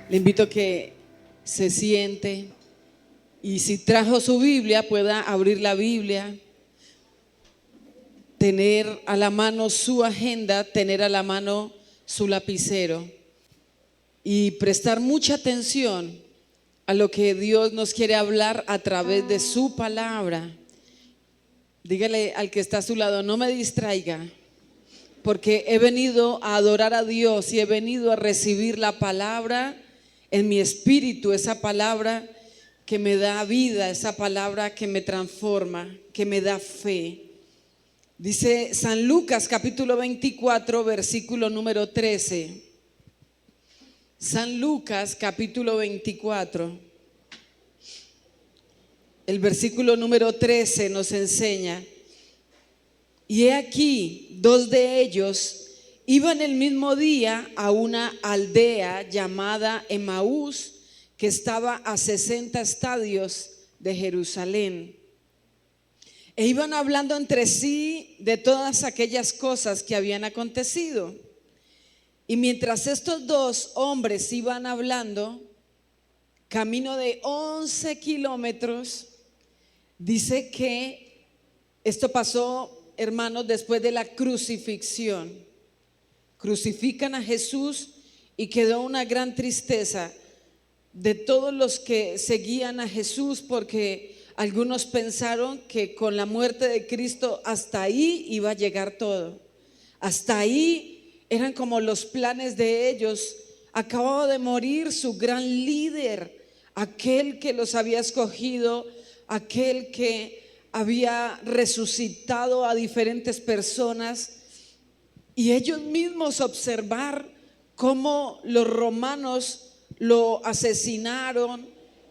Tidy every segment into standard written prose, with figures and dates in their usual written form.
Le invito a que se siente y si trajo su Biblia pueda abrir la Biblia, tener a la mano su agenda, tener a la mano su lapicero y prestar mucha atención a lo que Dios nos quiere hablar a través de su palabra. Dígale al que está a su lado, no me distraiga, porque he venido a adorar a Dios y he venido a recibir la palabra en mi espíritu, esa palabra que me da vida, esa palabra que me transforma, que me da fe. Dice San Lucas capítulo 24, versículo número 13. San Lucas capítulo 24, el versículo número 13 nos enseña: y he aquí, dos de ellos iban el mismo día a una aldea llamada Emaús, que estaba a 60 estadios de Jerusalén. E iban hablando entre sí de todas aquellas cosas que habían acontecido. Y mientras estos dos hombres iban hablando, camino de 11 kilómetros, dice que esto pasó, hermanos, después de la crucifixión. Crucifican a Jesús y quedó una gran tristeza de todos los que seguían a Jesús, porque algunos pensaron que con la muerte de Cristo hasta ahí iba a llegar todo. Hasta ahí eran como los planes de ellos. Acababa de morir su gran líder, aquel que los había escogido, aquel que había resucitado a diferentes personas, y ellos mismos observar cómo los romanos lo asesinaron,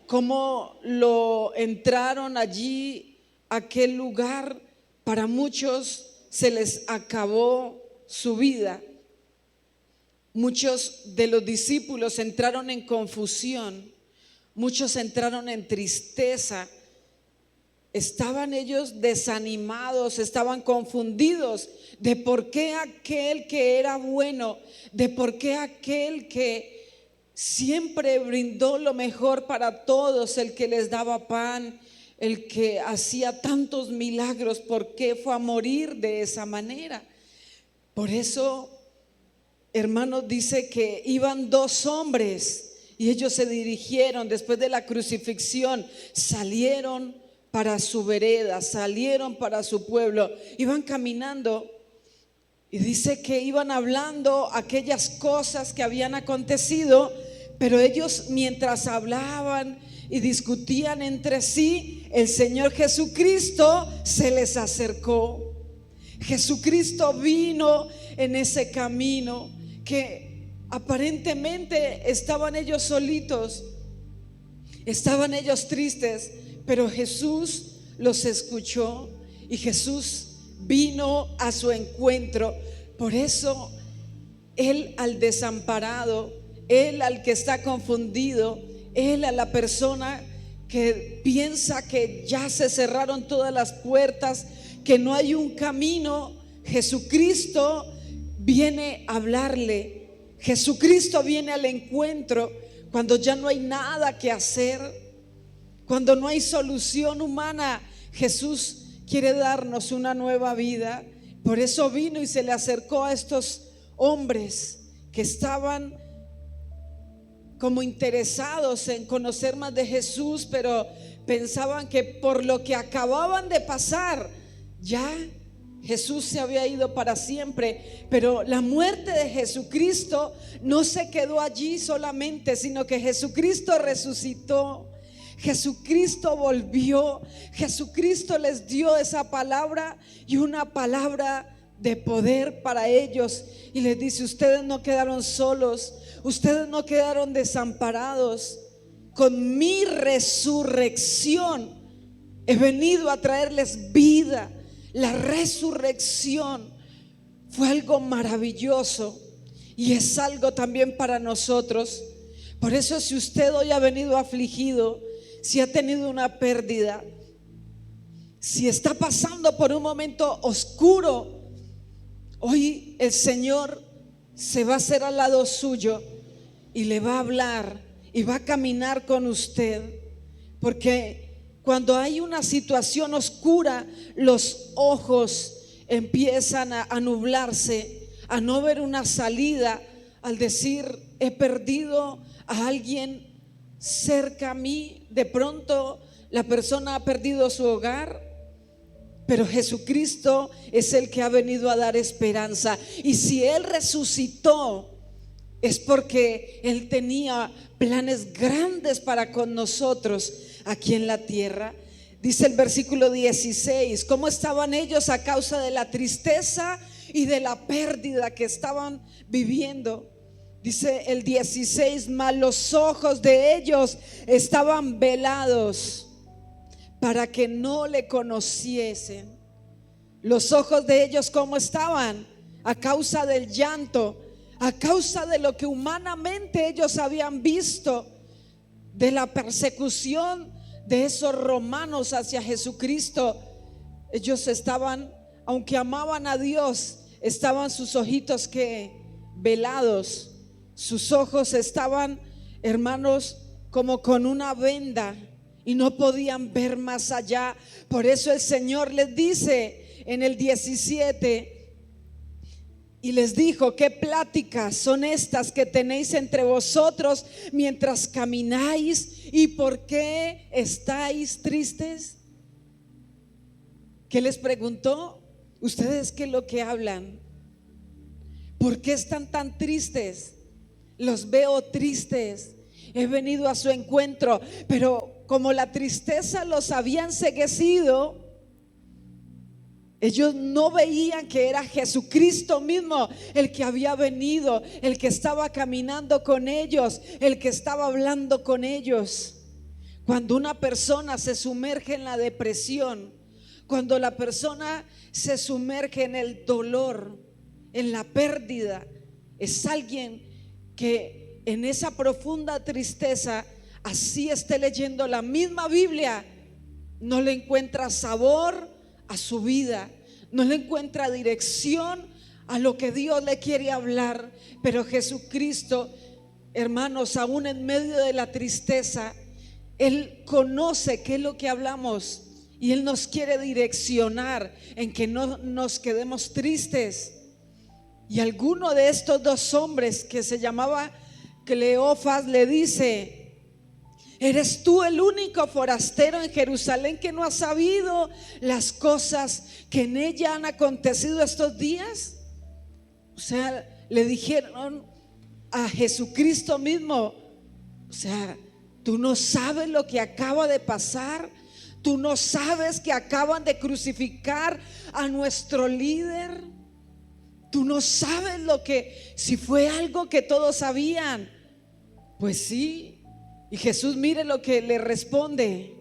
cómo lo entraron allí, aquel lugar. Para muchos se les acabó su vida. Muchos de los discípulos entraron en confusión, muchos entraron en tristeza. Estaban ellos desanimados, estaban confundidos de por qué aquel que era bueno, de por qué aquel que siempre brindó lo mejor para todos, el que les daba pan, el que hacía tantos milagros, ¿por qué fue a morir de esa manera? Por eso, hermanos, dice que iban dos hombres y ellos se dirigieron después de la crucifixión, salieron para su vereda, salieron para su pueblo, iban caminando y dice que iban hablando aquellas cosas que habían acontecido, pero ellos mientras hablaban y discutían entre sí, el Señor Jesucristo se les acercó. Jesucristo vino en ese camino que aparentemente estaban ellos solitos, estaban ellos tristes, pero Jesús los escuchó y Jesús vino a su encuentro. Por eso Él al desamparado, Él al que está confundido, Él a la persona que piensa que ya se cerraron todas las puertas, que no hay un camino, Jesucristo viene a hablarle. Jesucristo viene al encuentro cuando ya no hay nada que hacer. Cuando no hay solución humana, Jesús quiere darnos una nueva vida. Por eso vino y se le acercó a estos hombres que estaban como interesados en conocer más de Jesús, pero pensaban que por lo que acababan de pasar, ya Jesús se había ido para siempre. Pero la muerte de Jesucristo no se quedó allí solamente, sino que Jesucristo resucitó. Jesucristo volvió, Jesucristo les dio esa palabra y una palabra de poder para ellos, y les dice: ustedes no quedaron solos, ustedes no quedaron desamparados. Con mi resurrección he venido a traerles vida. La resurrección fue algo maravilloso y es algo también para nosotros. Por eso, si usted hoy ha venido afligido, si ha tenido una pérdida, si está pasando por un momento oscuro, hoy el Señor se va a hacer al lado suyo y le va a hablar y va a caminar con usted, porque cuando hay una situación oscura, los ojos empiezan a nublarse, a no ver una salida, al decir: he perdido a alguien cerca a mí. De pronto la persona ha perdido su hogar, pero Jesucristo es el que ha venido a dar esperanza. Y si Él resucitó, es porque Él tenía planes grandes para con nosotros aquí en la tierra. Dice el versículo 16: ¿cómo estaban ellos a causa de la tristeza y de la pérdida que estaban viviendo? Dice el 16: mas los ojos de ellos estaban velados para que no le conociesen. Los ojos de ellos, ¿cómo estaban? A causa del llanto, a causa de lo que humanamente ellos habían visto, de la persecución de esos romanos hacia Jesucristo. Ellos estaban, aunque amaban a Dios, estaban sus ojitos que velados. Sus ojos estaban, hermanos, como con una venda, y no podían ver más allá. Por eso el Señor les dice en el 17: y les dijo: ¿qué pláticas son estas que tenéis entre vosotros mientras camináis? ¿Y por qué estáis tristes? ¿Qué les preguntó? ¿Ustedes qué es lo que hablan? ¿Por qué están tan tristes? Los veo tristes. He venido a su encuentro, pero como la tristeza los había enceguecido, ellos no veían que era Jesucristo mismo el que había venido, el que estaba caminando con ellos, el que estaba hablando con ellos. Cuando una persona se sumerge en la depresión, cuando la persona se sumerge en el dolor, en la pérdida, es alguien que en esa profunda tristeza, así esté leyendo la misma Biblia, no le encuentra sabor a su vida, no le encuentra dirección a lo que Dios le quiere hablar. Pero Jesucristo, hermanos, aún en medio de la tristeza, Él conoce qué es lo que hablamos, y Él nos quiere direccionar en que no nos quedemos tristes. Y alguno de estos dos hombres, que se llamaba Cleofas, le dice: ¿eres tú el único forastero en Jerusalén que no ha sabido las cosas que en ella han acontecido estos días? O sea, le dijeron a Jesucristo mismo: o sea, tú no sabes lo que acaba de pasar, tú no sabes que acaban de crucificar a nuestro líder, tú no sabes lo que, si fue algo que todos sabían. Pues sí. Y Jesús, mire lo que le responde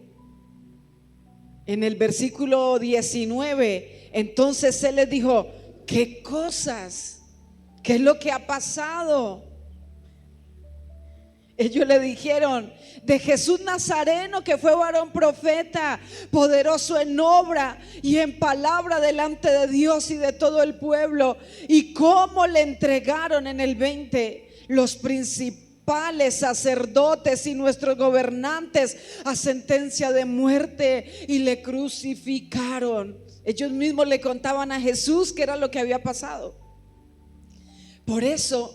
en el versículo 19. Entonces Él les dijo: ¿qué cosas? ¿Qué es lo que ha pasado? Ellos le dijeron: de Jesús Nazareno, que fue varón profeta, poderoso en obra y en palabra delante de Dios y de todo el pueblo. Y cómo le entregaron en el 20 los principales sacerdotes y nuestros gobernantes a sentencia de muerte, y le crucificaron. Ellos mismos le contaban a Jesús qué era lo que había pasado. Por eso,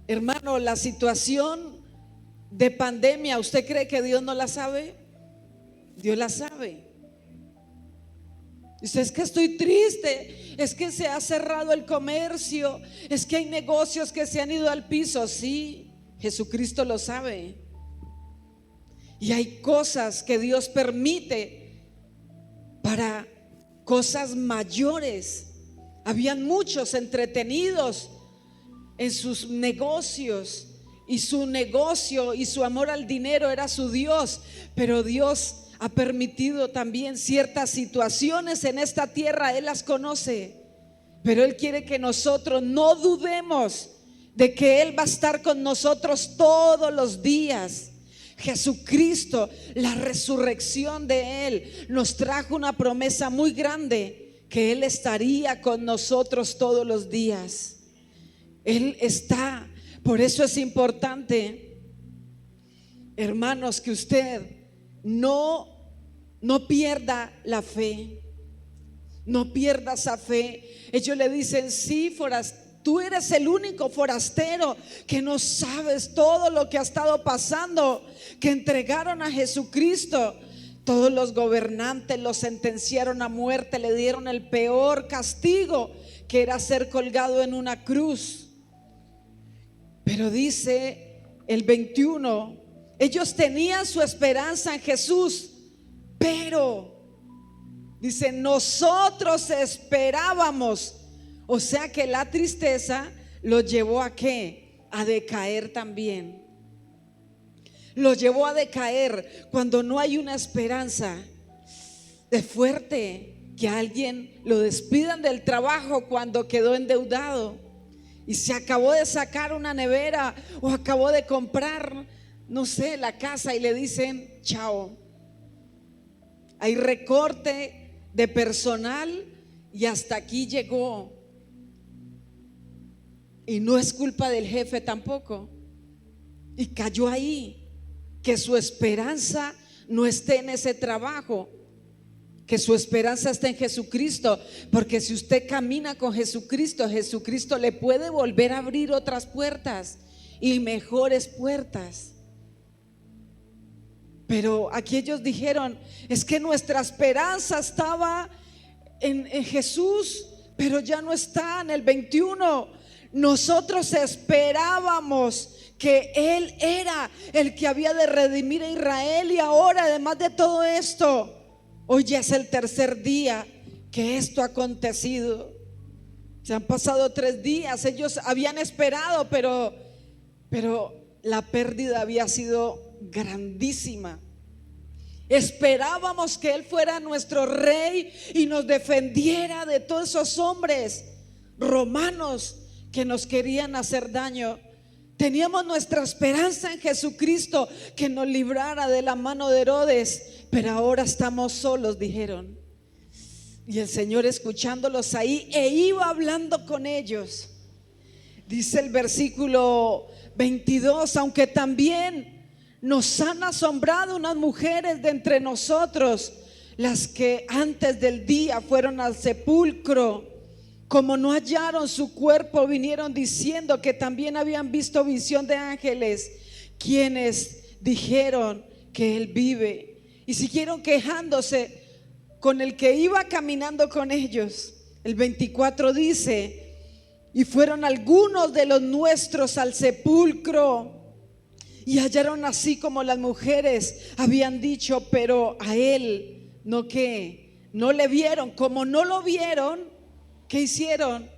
hermano, la situación de pandemia, ¿usted cree que Dios no la sabe? Dios la sabe. Dice: es que estoy triste, es que se ha cerrado el comercio, es que hay negocios que se han ido al piso. Sí, Jesucristo lo sabe. Y hay cosas que Dios permite para cosas mayores. Habían muchos entretenidos en sus negocios, y su negocio y su amor al dinero era su Dios. Pero Dios ha permitido también ciertas situaciones en esta tierra. Él las conoce, pero Él quiere que nosotros no dudemos de que Él va a estar con nosotros todos los días. Jesucristo, la resurrección de Él, nos trajo una promesa muy grande, que Él estaría con nosotros todos los días. Él está Por eso es importante, hermanos, que usted no pierda la fe. No pierda esa fe. Ellos le dicen: sí, tú eres el único forastero que no sabes todo lo que ha estado pasando, que entregaron a Jesucristo. Todos los gobernantes lo sentenciaron a muerte, le dieron el peor castigo, que era ser colgado en una cruz. Pero dice el 21, ellos tenían su esperanza en Jesús, pero dice: nosotros esperábamos. O sea que la tristeza lo llevó a ¿qué? A decaer también. Lo llevó a decaer. Cuando no hay una esperanza, es fuerte que a alguien lo despidan del trabajo cuando quedó endeudado y se acabó de sacar una nevera o acabó de comprar, no sé, la casa, y le dicen: chao. Hay recorte de personal y hasta aquí llegó. Y no es culpa del jefe tampoco. Y cayó ahí. Que su esperanza no esté en ese trabajo, que su esperanza esté en Jesucristo. Porque si usted camina con Jesucristo, Jesucristo le puede volver a abrir otras puertas y mejores puertas. Pero aquí ellos dijeron: es que nuestra esperanza estaba en Jesús, pero ya no está. En el 21, nosotros esperábamos que Él era el que había de redimir a Israel, y ahora, además de todo esto, hoy ya es el tercer día que esto ha acontecido. Se han pasado 3 días. Ellos habían esperado, pero la pérdida había sido grandísima. Esperábamos que Él fuera nuestro rey y nos defendiera de todos esos hombres romanos que nos querían hacer daño. Teníamos nuestra esperanza en Jesucristo, que nos librara de la mano de Herodes, pero ahora estamos solos, dijeron. Y el Señor, escuchándolos ahí, iba hablando con ellos. Dice el versículo 22: aunque también nos han asombrado unas mujeres de entre nosotros, las que antes del día fueron al sepulcro. Como no hallaron su cuerpo, vinieron diciendo que también habían visto visión de ángeles, quienes dijeron que Él vive. Y siguieron quejándose con el que iba caminando con ellos. El 24 dice: y fueron algunos de los nuestros al sepulcro y hallaron así como las mujeres habían dicho, pero a Él no le vieron. Como no lo vieron, ¿qué hicieron?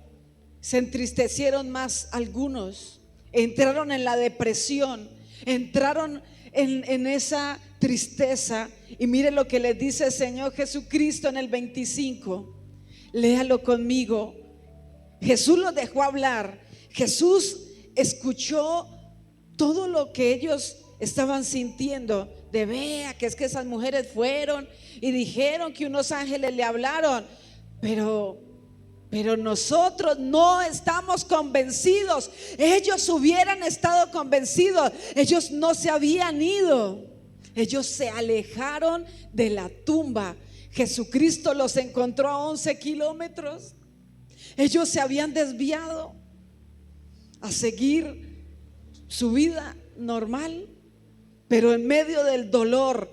Se entristecieron más algunos, entraron en la depresión, entraron en esa tristeza. Y mire lo que les dice el Señor Jesucristo en el 25. Léalo conmigo. Jesús los dejó hablar. Jesús escuchó todo lo que ellos estaban sintiendo. De vea que es que esas mujeres fueron y dijeron que unos ángeles le hablaron, pero nosotros no estamos convencidos. Ellos hubieran estado convencidos. Ellos no se habían ido. Ellos se alejaron de la tumba. Jesucristo los encontró a 11 kilómetros. Ellos se habían desviado a seguir su vida normal. Pero en medio del dolor,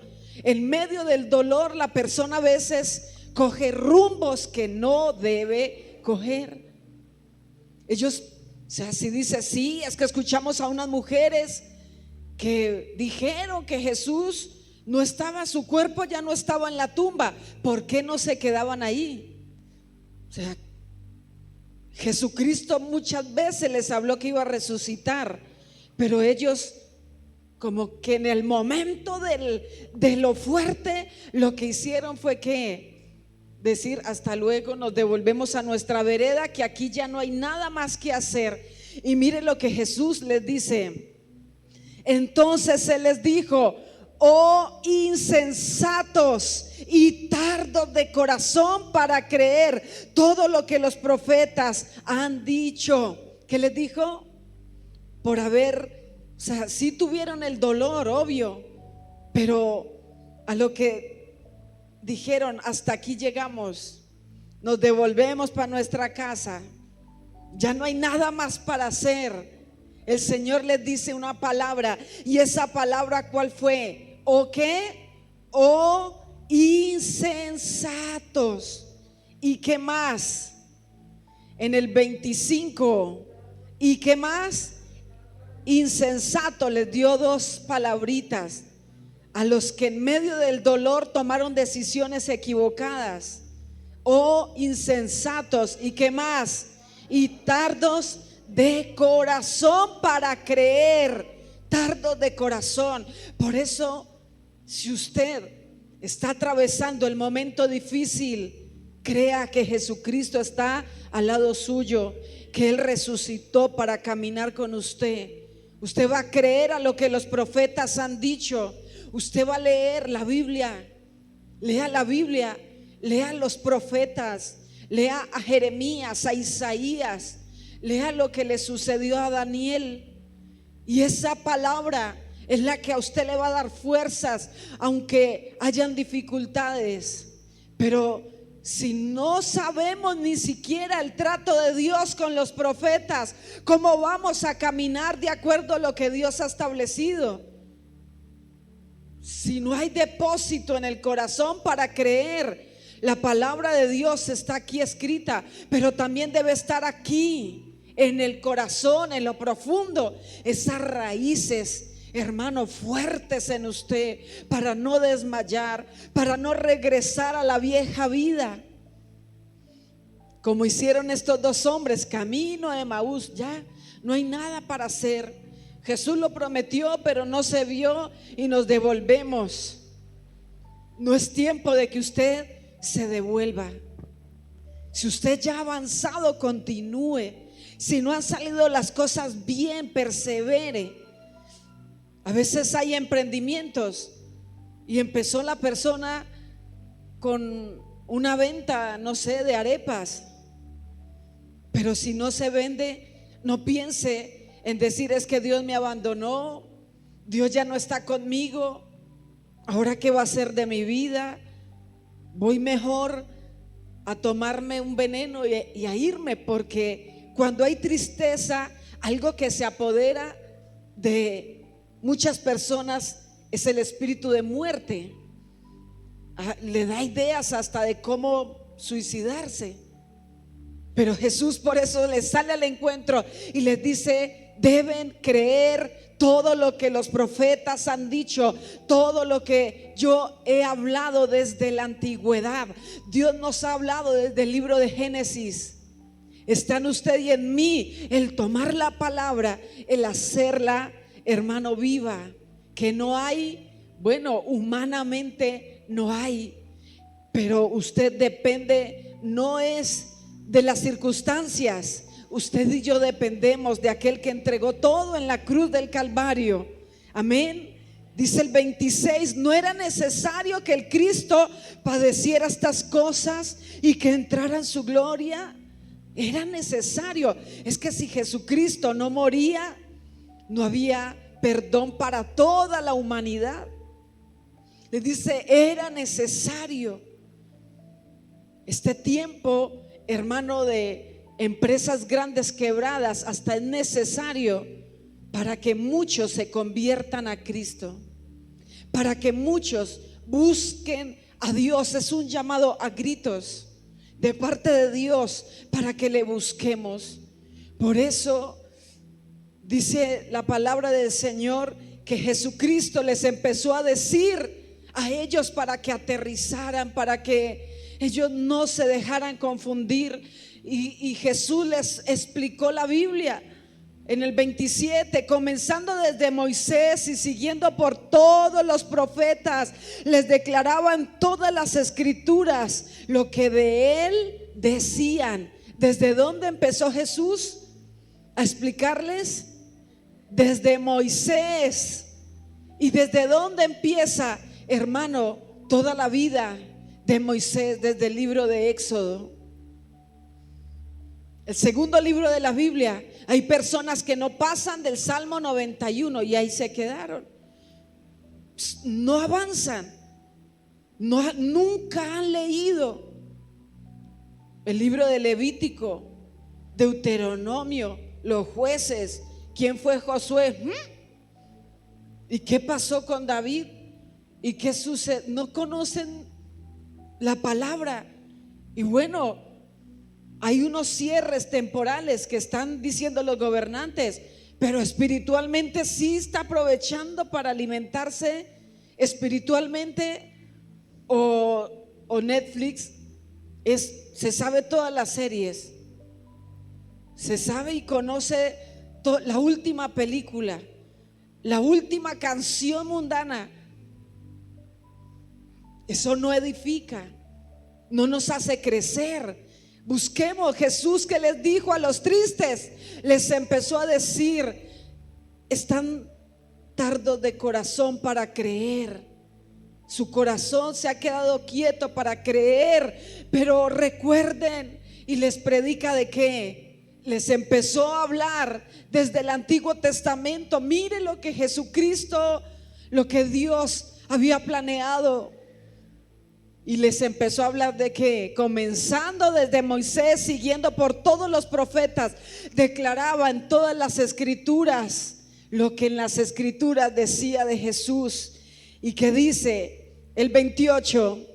la persona a veces coge rumbos que no debe coger. Ellos, o sea, si dice: sí, es que escuchamos a unas mujeres que dijeron que Jesús no estaba, su cuerpo ya no estaba en la tumba. ¿Por qué no se quedaban ahí? O sea, Jesucristo muchas veces les habló que iba a resucitar, pero ellos, como que en el momento de lo fuerte, lo que hicieron fue que decir: hasta luego, nos devolvemos a nuestra vereda, que aquí ya no hay nada más que hacer. Y mire lo que Jesús les dice. Entonces Él les dijo: oh insensatos y tardos de corazón para creer todo lo que los profetas han dicho. ¿Qué les dijo? por haber, o sea, sí tuvieron el dolor, obvio, pero a lo que dijeron, hasta aquí llegamos, nos devolvemos para nuestra casa, ya no hay nada más para hacer. El Señor les dice una palabra, y esa palabra, ¿cuál fue? ¿O qué? Oh insensatos. ¿Y qué más? En el 25, ¿y qué más? Insensato. Les dio dos palabritas a los que en medio del dolor tomaron decisiones equivocadas. Oh insensatos. ¿Y qué más? Y tardos de corazón para creer. Tardos de corazón. Por eso, si usted está atravesando el momento difícil, crea que Jesucristo está al lado suyo, que Él resucitó para caminar con usted. Usted va a creer a lo que los profetas han dicho. Usted va a leer la Biblia. Lea la Biblia, lea los profetas, lea a Jeremías, a Isaías, lea lo que le sucedió a Daniel. Y esa palabra es la que a usted le va a dar fuerzas, aunque hayan dificultades. Pero si no sabemos ni siquiera el trato de Dios con los profetas, ¿cómo vamos a caminar de acuerdo a lo que Dios ha establecido? Si no hay depósito en el corazón para creer, la palabra de Dios está aquí escrita, pero también debe estar aquí en el corazón, en lo profundo, esas raíces, hermano, fuertes en usted, para no desmayar, para no regresar a la vieja vida, como hicieron estos dos hombres, camino de Emaús. Ya no hay nada para hacer. Jesús lo prometió, pero no se vio y nos devolvemos. No es tiempo de que usted se devuelva. Si usted ya ha avanzado, continúe. Si no han salido las cosas bien, persevere. A veces hay emprendimientos y empezó la persona con una venta, no sé, de arepas, pero si no se vende, no piense en decir: es que Dios me abandonó, Dios ya no está conmigo, ahora qué va a hacer de mi vida, voy mejor a tomarme un veneno y a irme. Porque cuando hay tristeza, algo que se apodera de muchas personas es el espíritu de muerte. Le da ideas hasta de cómo suicidarse. Pero Jesús por eso les sale al encuentro y les dice: deben creer todo lo que los profetas han dicho, todo lo que yo he hablado desde la antigüedad. Dios nos ha hablado desde el libro de Génesis. Está en usted y en mí el tomar la palabra, el hacerla, hermano, viva. Que no hay, bueno, humanamente no hay, pero usted depende, no es de las circunstancias. Usted y yo dependemos de aquel que entregó todo en la cruz del Calvario. Amén. Dice el 26: no era necesario que el Cristo padeciera estas cosas y que entrara en su gloria. Era necesario. Es que si Jesucristo no moría, no había perdón para toda la humanidad. Le dice: era necesario. Este tiempo, hermano, de empresas grandes quebradas, hasta es necesario para que muchos se conviertan a Cristo, para que muchos busquen a Dios. Es un llamado a gritos de parte de Dios para que le busquemos. Por eso dice la palabra del Señor que Jesucristo les empezó a decir a ellos para que aterrizaran, para que ellos no se dejaran confundir. Y Jesús les explicó la Biblia en el 27, comenzando desde Moisés y siguiendo por todos los profetas, les declaraban todas las escrituras lo que de él decían. ¿Desde dónde empezó Jesús a explicarles? Desde Moisés. ¿Y desde dónde empieza, hermano, toda la vida de Moisés? Desde el libro de Éxodo. El segundo libro de la Biblia. Hay personas que no pasan del Salmo 91 y ahí se quedaron. No avanzan. Nunca han leído el libro de Levítico, Deuteronomio, los jueces. ¿Quién fue Josué? ¿Y qué pasó con David? ¿Y qué sucede? No conocen la palabra. Y bueno, hay unos cierres temporales que están diciendo los gobernantes, pero espiritualmente sí está aprovechando para alimentarse espiritualmente. O Netflix se sabe todas las series, se sabe y conoce la última película, la última canción mundana. Eso no edifica, no nos hace crecer. Busquemos Jesús, que les dijo a los tristes, les empezó a decir: están tardos de corazón para creer. Su corazón se ha quedado quieto para creer. Pero recuerden, y les predica de qué. Les empezó a hablar desde el Antiguo Testamento. Mire lo que Jesucristo, lo que Dios había planeado. Y les empezó a hablar de que, comenzando desde Moisés, siguiendo por todos los profetas, declaraba en todas las escrituras lo que en las escrituras decía de Jesús. Y que dice el 28: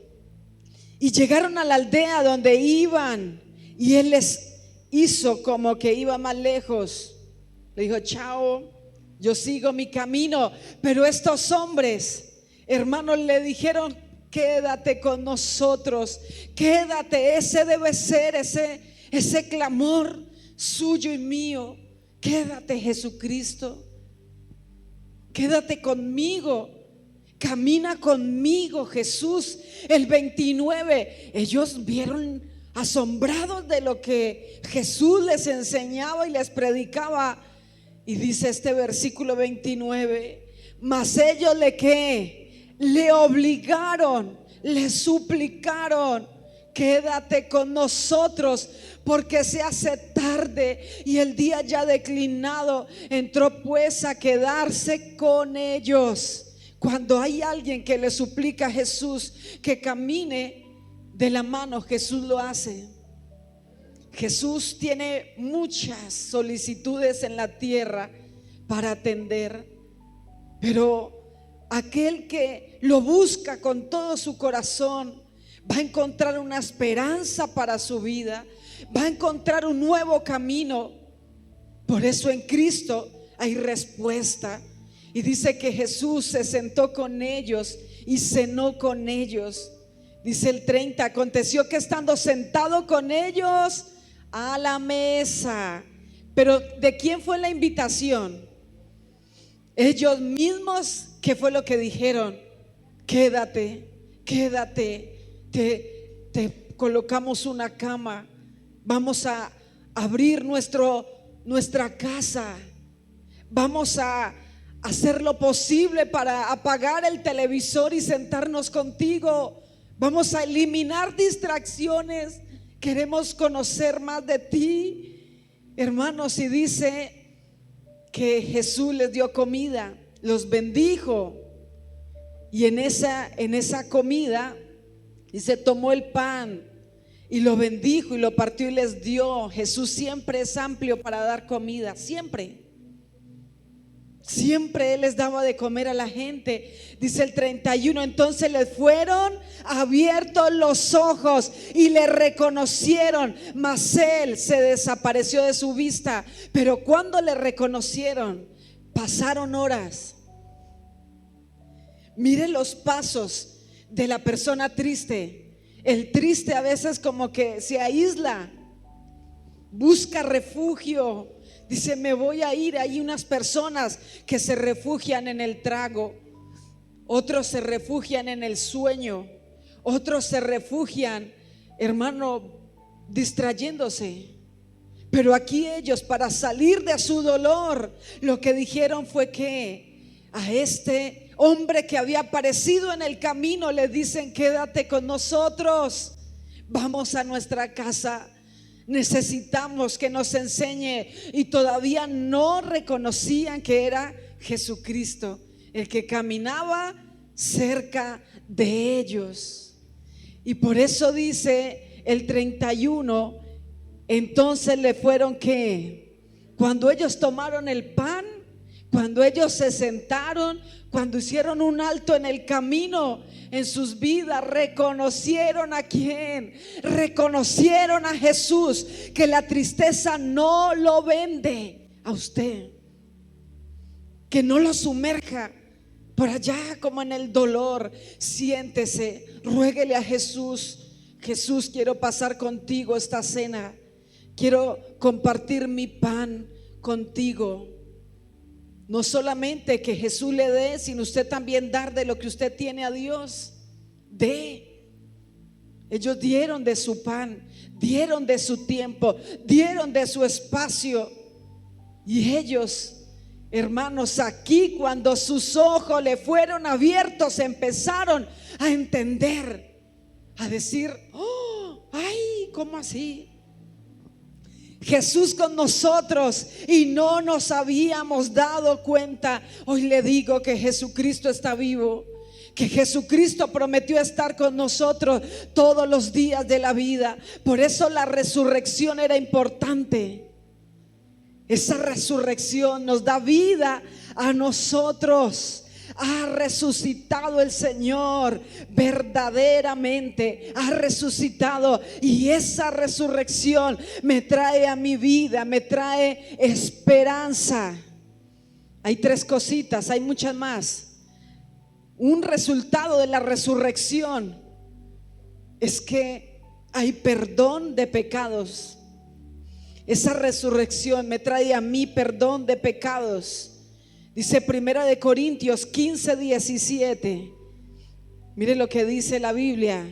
y llegaron a la aldea donde iban, y él les hizo como que iba más lejos. Le dijo: chao, yo sigo mi camino. Pero estos hombres, hermanos, le dijeron: quédate con nosotros, quédate. Ese debe ser ese clamor suyo y mío. Quédate, Jesucristo, quédate conmigo, camina conmigo, Jesús. El 29, ellos vieron asombrados de lo que Jesús les enseñaba y les predicaba. Y dice este versículo 29: mas ellos le obligaron, le suplicaron: quédate con nosotros, porque se hace tarde y el día ya declinado. Entró pues a quedarse con ellos. Cuando hay alguien que le suplica a Jesús que camine de la mano, Jesús lo hace. Jesús tiene muchas solicitudes en la tierra para atender, pero aquel que lo busca con todo su corazón va a encontrar una esperanza para su vida, va a encontrar un nuevo camino. Por eso en Cristo hay respuesta. Y dice que Jesús se sentó con ellos y cenó con ellos. Dice el 30: aconteció que estando sentado con ellos a la mesa. Pero ¿de quién fue la invitación? Ellos mismos. ¿Qué fue lo que dijeron? Quédate, quédate, te colocamos una cama, vamos a abrir nuestra casa, vamos a hacer lo posible para apagar el televisor y sentarnos contigo, vamos a eliminar distracciones, queremos conocer más de ti, hermanos. Y dice que Jesús les dio comida, los bendijo, y en esa comida dice: tomó el pan y lo bendijo y lo partió y les dio. Jesús siempre es amplio para dar comida, siempre Él les daba de comer a la gente. Dice el 31: entonces les fueron abiertos los ojos y le reconocieron, mas él se desapareció de su vista. Pero cuando le reconocieron, pasaron horas. Mire los pasos de la persona triste. El triste a veces como que se aísla, busca refugio. Dice: me voy a ir. Hay unas personas que se refugian en el trago, otros se refugian en el sueño, otros se refugian, hermano, distrayéndose. Pero aquí ellos, para salir de su dolor, lo que dijeron fue que a este hombre que había aparecido en el camino le dicen: quédate con nosotros, vamos a nuestra casa, necesitamos que nos enseñe, y todavía no reconocían que era Jesucristo el que caminaba cerca de ellos. Y por eso dice el 31, entonces le fueron que cuando ellos tomaron el pan, cuando ellos se sentaron, cuando hicieron un alto en el camino en sus vidas, reconocieron a quién, reconocieron a Jesús, que la tristeza no lo vende a usted, que no lo sumerja por allá como en el dolor. Siéntese, ruéguele a Jesús: Jesús, quiero pasar contigo esta cena, quiero compartir mi pan contigo. No solamente que Jesús le dé, sino usted también dar de lo que usted tiene a Dios. Dé. Ellos dieron de su pan, dieron de su tiempo, dieron de su espacio. Y ellos, hermanos, aquí cuando sus ojos le fueron abiertos, empezaron a entender, a decir: oh, ay, ¿cómo así? Jesús con nosotros y no nos habíamos dado cuenta. Hoy le digo que Jesucristo está vivo, que Jesucristo prometió estar con nosotros todos los días de la vida. Por eso la resurrección era importante. Esa resurrección nos da vida a nosotros. Ha resucitado el Señor, verdaderamente ha resucitado, y esa resurrección me trae a mi vida, me trae esperanza. Hay 3 cositas, hay muchas más. Un resultado de la resurrección es que hay perdón de pecados. Esa resurrección me trae a mí perdón de pecados. Dice 1 Corintios 15:17. Mire lo que dice la Biblia: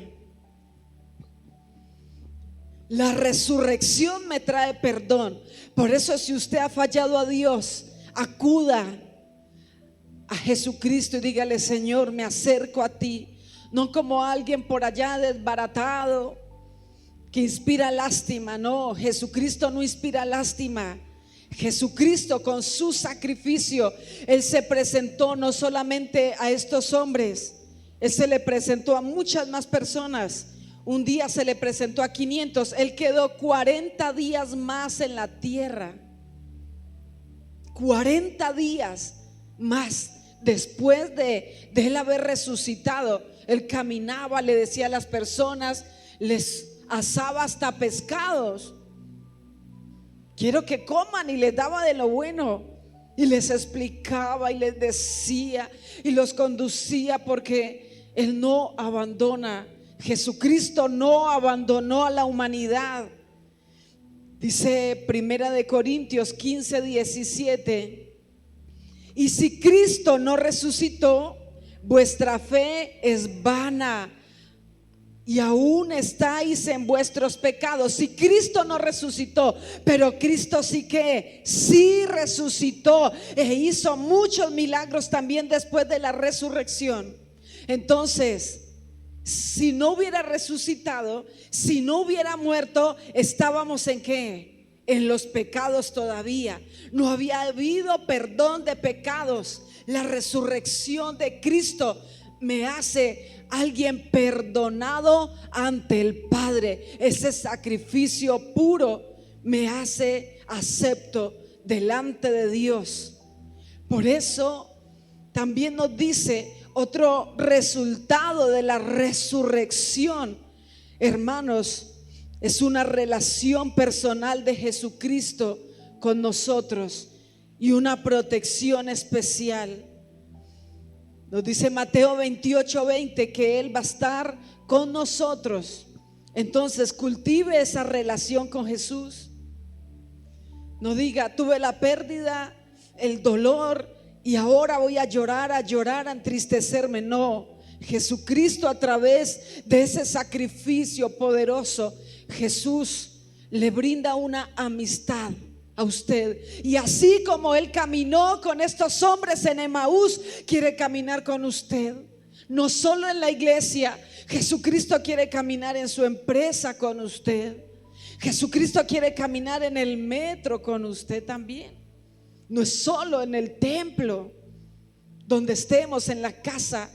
la resurrección me trae perdón. Por eso, si usted ha fallado a Dios, acuda a Jesucristo y dígale: Señor, me acerco a ti. No como alguien por allá desbaratado que inspira lástima. No, Jesucristo no inspira lástima. Jesucristo, con su sacrificio, Él se presentó no solamente a estos hombres, Él se le presentó a muchas más personas. Un día se le presentó a 500. Él quedó 40 días más en la tierra. 40 días más después de Él haber resucitado. Él caminaba, le decía a las personas, les asaba hasta pescados: quiero que coman, y les daba de lo bueno, y les explicaba y les decía y los conducía, porque Él no abandona. Jesucristo no abandonó a la humanidad. Dice 1 Corintios 15:17: y si Cristo no resucitó, vuestra fe es vana y aún estáis en vuestros pecados. Si Cristo no resucitó, pero Cristo sí resucitó e hizo muchos milagros también después de la resurrección. Entonces, si no hubiera resucitado, si no hubiera muerto, estábamos ¿en qué? En los pecados todavía. No había habido perdón de pecados. La resurrección de Cristo me hace alguien perdonado ante el Padre. Ese sacrificio puro me hace acepto delante de Dios. Por eso también nos dice otro resultado de la resurrección, hermanos, es una relación personal de Jesucristo con nosotros y una protección especial. Nos dice Mateo 28:20 que Él va a estar con nosotros. Entonces, cultive esa relación con Jesús. No diga: tuve la pérdida, el dolor, y ahora voy a llorar, a entristecerme. No, Jesucristo, a través de ese sacrificio poderoso, Jesús le brinda una amistad a usted, y así como Él caminó con estos hombres en Emaús, quiere caminar con usted. No solo en la iglesia, Jesucristo quiere caminar en su empresa con usted. Jesucristo quiere caminar en el metro con usted también. No es solo en el templo donde estemos, en la casa,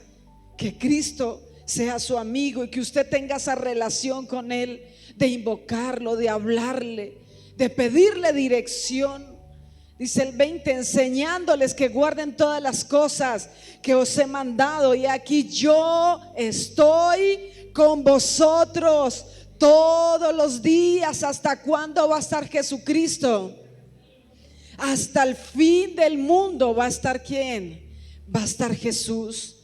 que Cristo sea su amigo y que usted tenga esa relación con Él, de invocarlo, de hablarle, de pedirle dirección. Dice el 20, enseñándoles que guarden todas las cosas que os he mandado, y aquí yo estoy con vosotros todos los días. ¿Hasta cuándo va a estar Jesucristo? Hasta el fin del mundo va a estar ¿quién? Va a estar Jesús.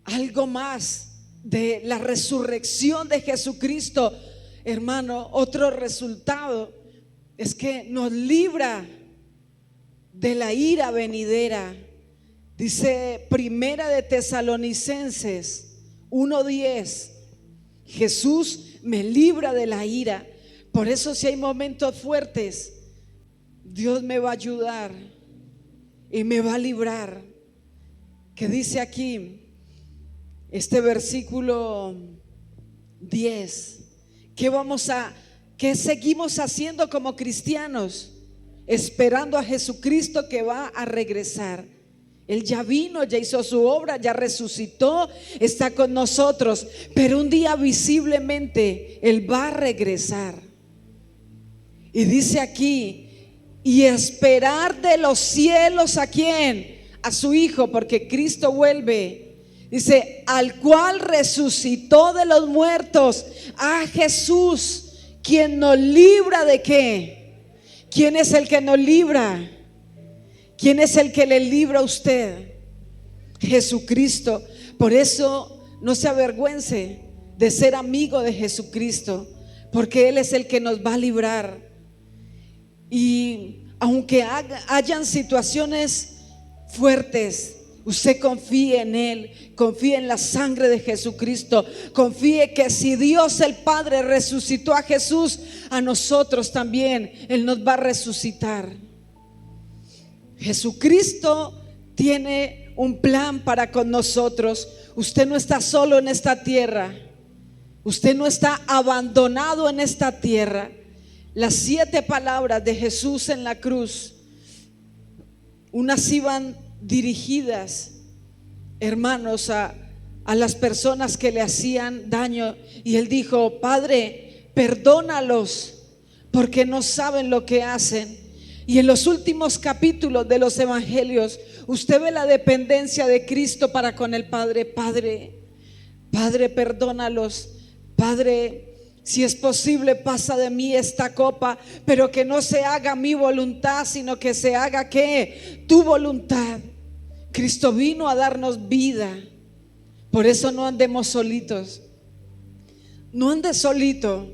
Algo más de la resurrección de Jesucristo, hermano, otro resultado es que nos libra de la ira venidera. Dice Primera de Tesalonicenses 1:10, Jesús me libra de la ira. Por eso, si hay momentos fuertes, Dios me va a ayudar y me va a librar. Que dice aquí este versículo 10, ¿qué seguimos haciendo como cristianos? Esperando a Jesucristo que va a regresar. Él ya vino, ya hizo su obra, ya resucitó, está con nosotros, pero un día visiblemente Él va a regresar. Y dice aquí, y esperar de los cielos ¿a quién? A su Hijo, porque Cristo vuelve. Dice, al cual resucitó de los muertos, a Jesús, quien nos libra ¿de qué? ¿Quién es el que nos libra? ¿Quién es el que le libra a usted? Jesucristo. Por eso no se avergüence de ser amigo de Jesucristo, porque Él es el que nos va a librar. Y aunque hayan situaciones fuertes, usted confíe en Él, confíe en la sangre de Jesucristo, confíe que si Dios el Padre resucitó a Jesús, a nosotros también Él nos va a resucitar. Jesucristo tiene un plan para con nosotros. Usted no está solo en esta tierra, usted no está abandonado en esta tierra. Las 7 palabras de Jesús en la cruz, unas iban dirigidas, hermanos, a las personas que le hacían daño, y Él dijo: Padre, perdónalos porque no saben lo que hacen. Y en los últimos capítulos de los evangelios usted ve la dependencia de Cristo para con el Padre. Padre, perdónalos. Padre, si es posible, pasa de mí esta copa, pero que no se haga mi voluntad, sino que se haga ¿qué? Tu voluntad. Cristo vino a darnos vida. Por eso no andemos solitos. No ande solito.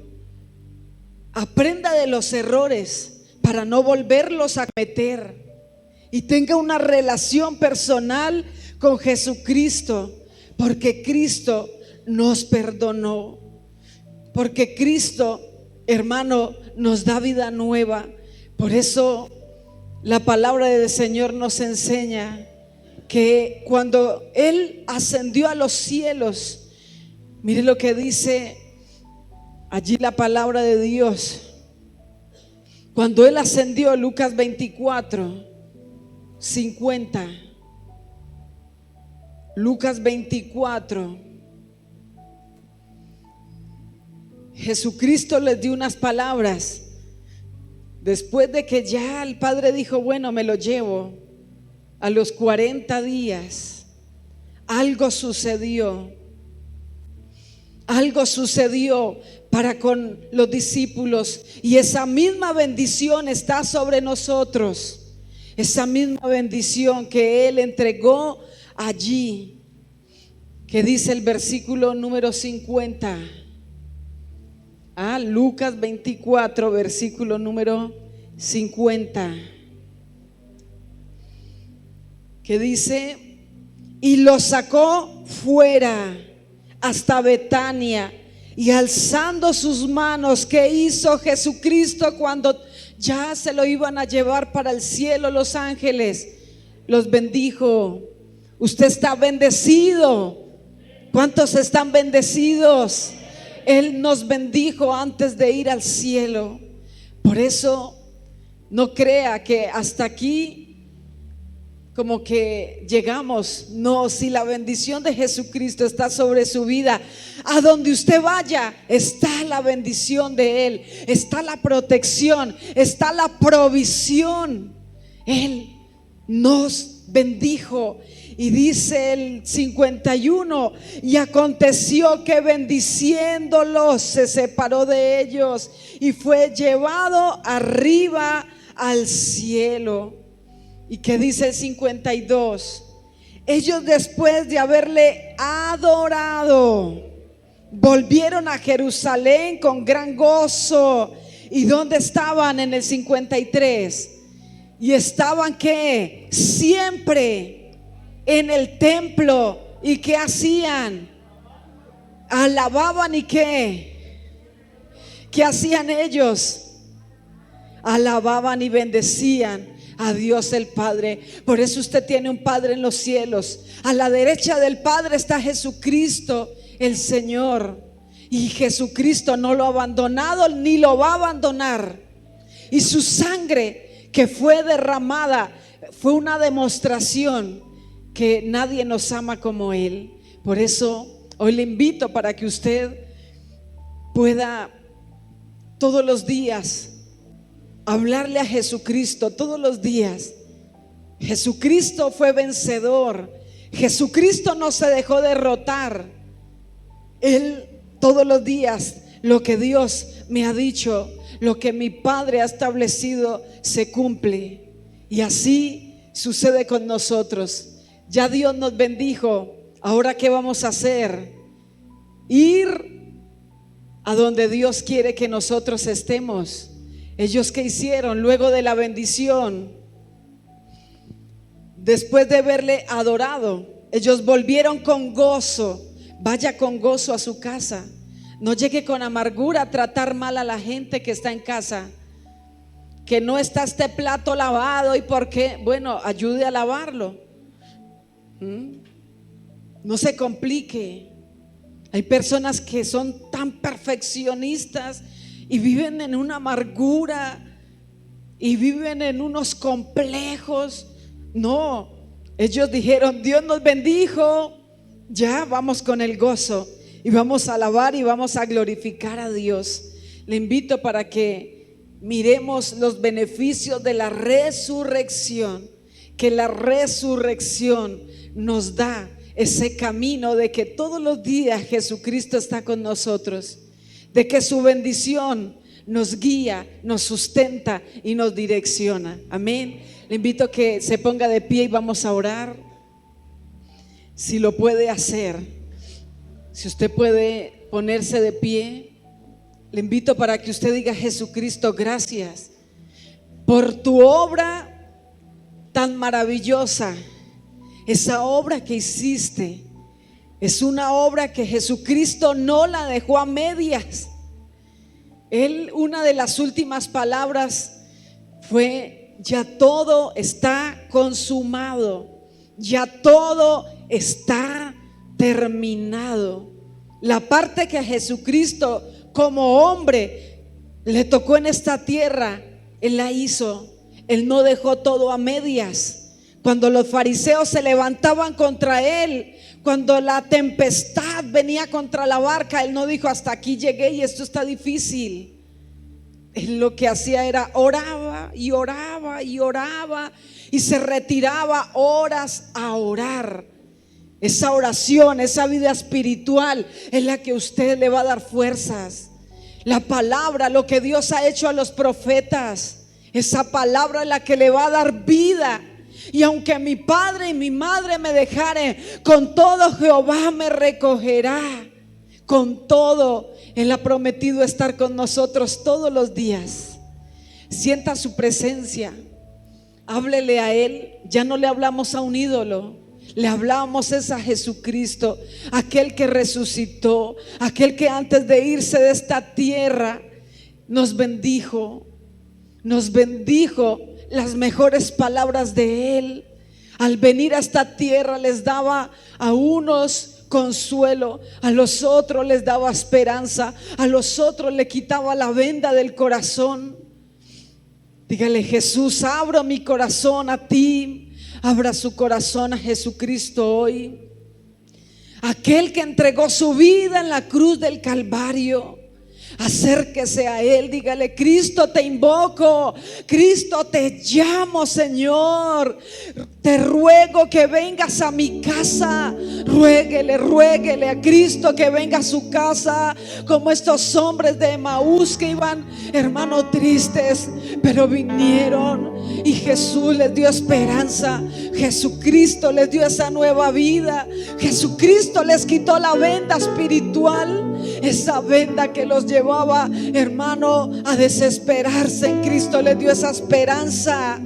Aprenda de los errores para no volverlos a cometer, y tenga una relación personal con Jesucristo, porque Cristo nos perdonó, porque Cristo, hermano, nos da vida nueva. Por eso la palabra del Señor nos enseña que cuando Él ascendió a los cielos, mire lo que dice allí la palabra de Dios. Cuando Él ascendió, Lucas 24:50. Lucas 24. Jesucristo les dio unas palabras después de que ya el Padre dijo: bueno, me lo llevo. A los 40 días algo sucedió. Algo sucedió para con los discípulos, y esa misma bendición está sobre nosotros. Esa misma bendición que Él entregó allí, que dice el versículo número 50. Lucas 24, versículo número 50, que dice: y lo sacó fuera hasta Betania, y alzando sus manos, ¿qué hizo Jesucristo cuando ya se lo iban a llevar para el cielo los ángeles? Los bendijo. Usted está bendecido. ¿Cuántos están bendecidos? Él nos bendijo antes de ir al cielo. Por eso no crea que hasta aquí como que llegamos. No, si la bendición de Jesucristo está sobre su vida, a donde usted vaya está la bendición de Él, está la protección, está la provisión. Él nos bendijo. Y dice el 51: y aconteció que bendiciéndolos se separó de ellos y fue llevado arriba al cielo. ¿Y qué dice el 52? Ellos, después de haberle adorado, volvieron a Jerusalén con gran gozo. ¿Y dónde estaban en el 53? Y estaban ¿qué? Siempre en el templo. ¿Y qué hacían? Alababan. ¿Y qué? ¿Qué hacían ellos? Alababan y bendecían a Dios el Padre. Por eso usted tiene un Padre en los cielos. A la derecha del Padre está Jesucristo el Señor. Y Jesucristo no lo ha abandonado ni lo va a abandonar. Y su sangre que fue derramada fue una demostración que nadie nos ama como Él. Por eso hoy le invito para que usted pueda todos los días hablarle a Jesucristo, todos los días. Jesucristo fue vencedor. Jesucristo no se dejó derrotar. Él todos los días, lo que Dios me ha dicho, lo que mi Padre ha establecido, se cumple. Y así sucede con nosotros. Ya Dios nos bendijo. Ahora ¿qué vamos a hacer? Ir a donde Dios quiere que nosotros estemos. Ellos ¿qué hicieron? Luego de la bendición, después de haberle adorado, ellos volvieron con gozo. Vaya con gozo a su casa. No llegue con amargura a tratar mal a la gente que está en casa. Que no está este plato lavado, ¿y por qué? Bueno, ayude a lavarlo. No se complique. Hay personas que son tan perfeccionistas y viven en una amargura y viven en unos complejos. No, ellos dijeron: Dios nos bendijo, ya vamos con el gozo y vamos a alabar y vamos a glorificar a Dios. Le invito para que miremos los beneficios de la resurrección, que la resurrección nos da ese camino de que todos los días Jesucristo está con nosotros, de que su bendición nos guía, nos sustenta y nos direcciona. Amén. Le invito a que se ponga de pie y vamos a orar. Si lo puede hacer, si usted puede ponerse de pie, le invito para que usted diga: Jesucristo, gracias por tu obra tan maravillosa. Esa obra que hiciste es una obra que Jesucristo no la dejó a medias. Él, una de las últimas palabras fue: ya todo está consumado, ya todo está terminado. La parte que a Jesucristo como hombre le tocó en esta tierra, Él la hizo. Él no dejó todo a medias. Cuando los fariseos se levantaban contra Él, cuando la tempestad venía contra la barca, Él no dijo: hasta aquí llegué y esto está difícil. Él lo que hacía era oraba y oraba y oraba y se retiraba horas a orar. Esa oración, esa vida espiritual es la que a usted le va a dar fuerzas. La palabra, lo que Dios ha hecho a los profetas, esa palabra es la que le va a dar vida. Y aunque mi padre y mi madre me dejaren, con todo Jehová me recogerá. Con todo Él ha prometido estar con nosotros todos los días. Sienta su presencia, háblele a Él. Ya no le hablamos a un ídolo, le hablamos es a Jesucristo, aquel que resucitó, aquel que antes de irse de esta tierra nos bendijo las mejores palabras de Él. Al venir a esta tierra les daba a unos consuelo, a los otros les daba esperanza, a los otros le quitaba la venda del corazón. Dígale: Jesús, abro mi corazón a ti. Abra su corazón a Jesucristo hoy. Aquel que entregó su vida en la cruz del Calvario. Acérquese a Él, dígale: Cristo, te invoco, Cristo, te llamo, Señor. Te ruego que vengas a mi casa. Ruéguele a Cristo que venga a su casa, como estos hombres de Emaús que iban, hermano, tristes, pero vinieron y Jesús les dio esperanza. Jesucristo les dio esa nueva vida. Jesucristo les quitó la venda espiritual, esa venda que los llevaba, hermano, a desesperarse. En Cristo les dio esa esperanza,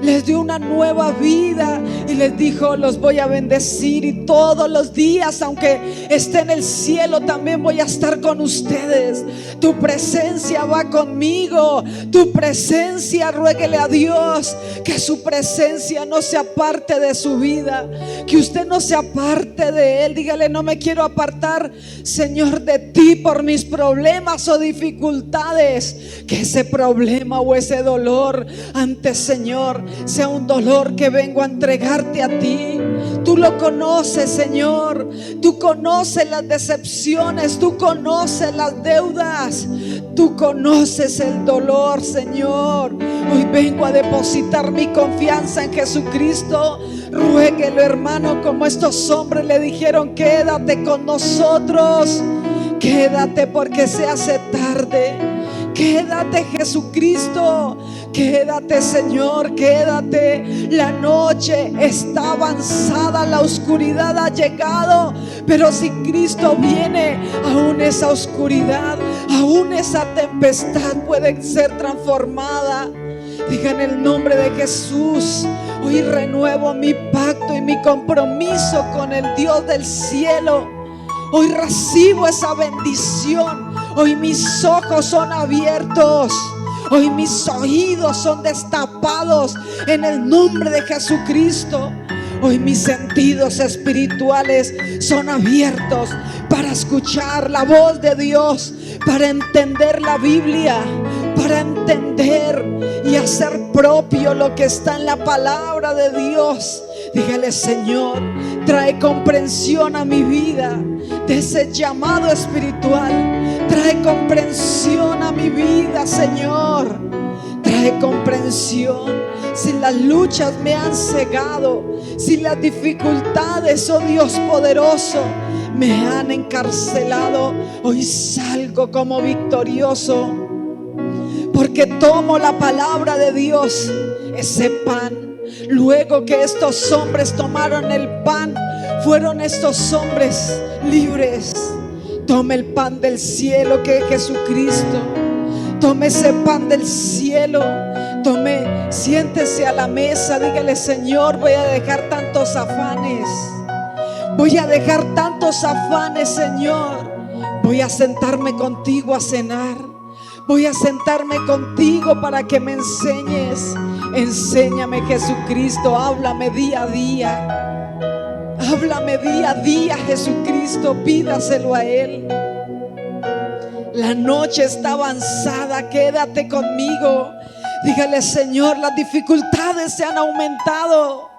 les dio una nueva vida y les dijo: los voy a bendecir, y todos los días, aunque esté en el cielo, también voy a estar con ustedes. Tu presencia va conmigo, tu presencia. Ruéguele a Dios que su presencia no se aparte de su vida, que usted no se aparte de Él. Dígale: no me quiero apartar, Señor, de ti por mis problemas o dificultades. Que ese problema o ese dolor antes, Señor, sea un dolor que vengo a entregarte a ti. Tú lo conoces, Señor. Tú conoces las decepciones, tú conoces las deudas, tú conoces el dolor, Señor. Hoy vengo a depositar mi confianza en Jesucristo. Ruéguelo, hermano, como estos hombres le dijeron: quédate con nosotros, quédate porque se hace tarde. Quédate, Jesucristo, quédate, Señor, quédate. La noche está avanzada, la oscuridad ha llegado, pero si Cristo viene, aún esa oscuridad, aún esa tempestad puede ser transformada. Diga: en el nombre de Jesús, hoy renuevo mi pacto y mi compromiso con el Dios del cielo. Hoy recibo esa bendición. Hoy mis ojos son abiertos. Hoy mis oídos son destapados en el nombre de Jesucristo. Hoy mis sentidos espirituales son abiertos para escuchar la voz de Dios, para entender la Biblia, para entender y hacer propio lo que está en la palabra de Dios. Dígale: Señor, trae comprensión a mi vida de ese llamado espiritual. Trae comprensión a mi vida, Señor. Trae comprensión. Si las luchas me han cegado, si las dificultades, oh Dios poderoso, me han encarcelado, hoy salgo como victorioso, porque tomo la palabra de Dios, ese pan. Luego que estos hombres tomaron el pan, fueron estos hombres libres. Tome el pan del cielo que es Jesucristo. Tome ese pan del cielo. Tome, siéntese a la mesa. Dígale: Señor, voy a dejar tantos afanes. Voy a dejar tantos afanes, Señor. Voy a sentarme contigo a cenar. Voy a sentarme contigo para que me enseñes. Enséñame, Jesucristo. Háblame día a día. Háblame día a día, Jesucristo. Pídaselo a Él. La noche está avanzada. Quédate conmigo. Dígale: Señor, las dificultades se han aumentado.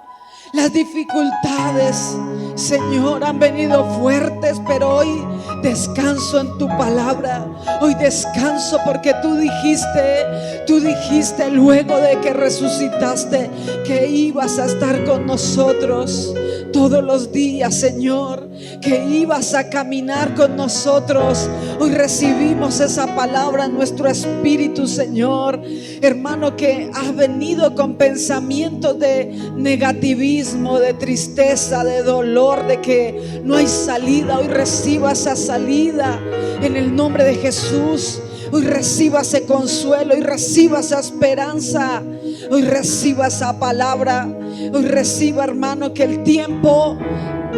Las dificultades, Señor, han venido fuertes, pero hoy descanso en tu palabra. Hoy descanso porque tú dijiste luego de que resucitaste que ibas a estar con nosotros todos los días, Señor, que ibas a caminar con nosotros. Hoy recibimos esa palabra en nuestro espíritu, Señor. Hermano, que has venido con pensamientos de negativismo, de tristeza, de dolor, de que no hay salida, hoy reciba esa salida en el nombre de Jesús. Hoy reciba ese consuelo, hoy reciba esa esperanza, hoy reciba esa palabra. Hoy reciba, hermano, que el tiempo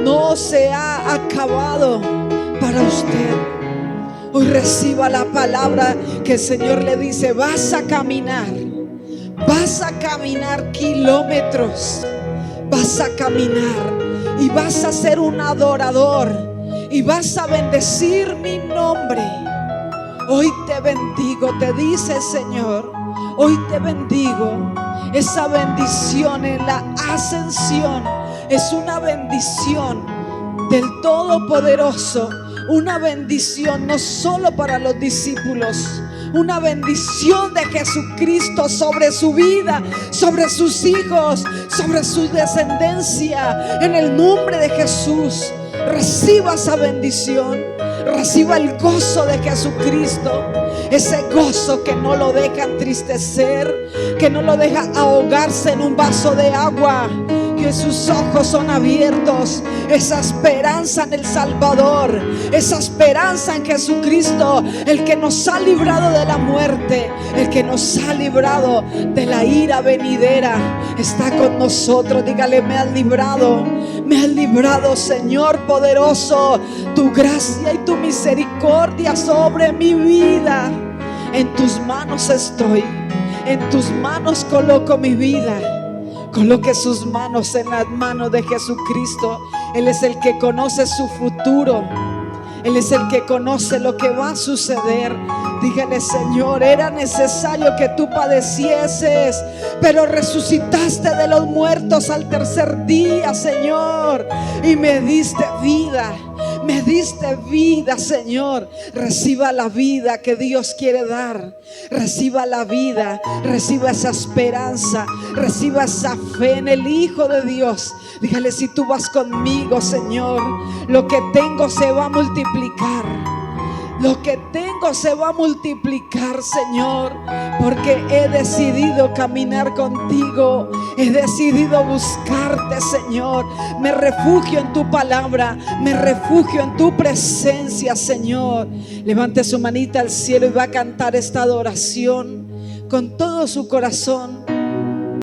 no se ha acabado para usted. Hoy reciba la palabra que el Señor le dice: vas a caminar kilómetros, vas a caminar y vas a ser un adorador. y vas a bendecir mi nombre. Hoy te bendigo, te dice el Señor. Hoy te bendigo. Esa bendición en la ascensión es una bendición del Todopoderoso. Una bendición no solo para los discípulos, una bendición de Jesucristo sobre su vida, sobre sus hijos, sobre su descendencia. En el nombre de Jesús, reciba esa bendición. Reciba el gozo de Jesucristo, ese gozo que no lo deja entristecer, que no lo deja ahogarse en un vaso de agua, que sus ojos son abiertos. Esa esperanza en el Salvador, esa esperanza en Jesucristo, el que nos ha librado de la muerte, el que nos ha librado de la ira venidera, está con nosotros. Dígale: me has librado, Señor poderoso. Tu gracia y tu misericordia sobre mi vida. En tus manos estoy, en tus manos coloco mi vida. Coloque sus manos en las manos de Jesucristo. Él es el que conoce su futuro. Él es el que conoce lo que va a suceder. Dígale: Señor, era necesario que tú padecieses, pero resucitaste de los muertos al tercer día, Señor, y me diste vida. Me diste vida, Señor. Reciba la vida que Dios quiere dar. Reciba la vida, reciba esa esperanza, reciba esa fe en el Hijo de Dios. Dígale: si tú vas conmigo, Señor, lo que tengo se va a multiplicar. Lo que tengo se va a multiplicar, Señor, porque he decidido caminar contigo. He decidido buscarte, Señor. Me refugio en tu palabra, me refugio en tu presencia, Señor. Levante su manita al cielo y va a cantar esta adoración con todo su corazón.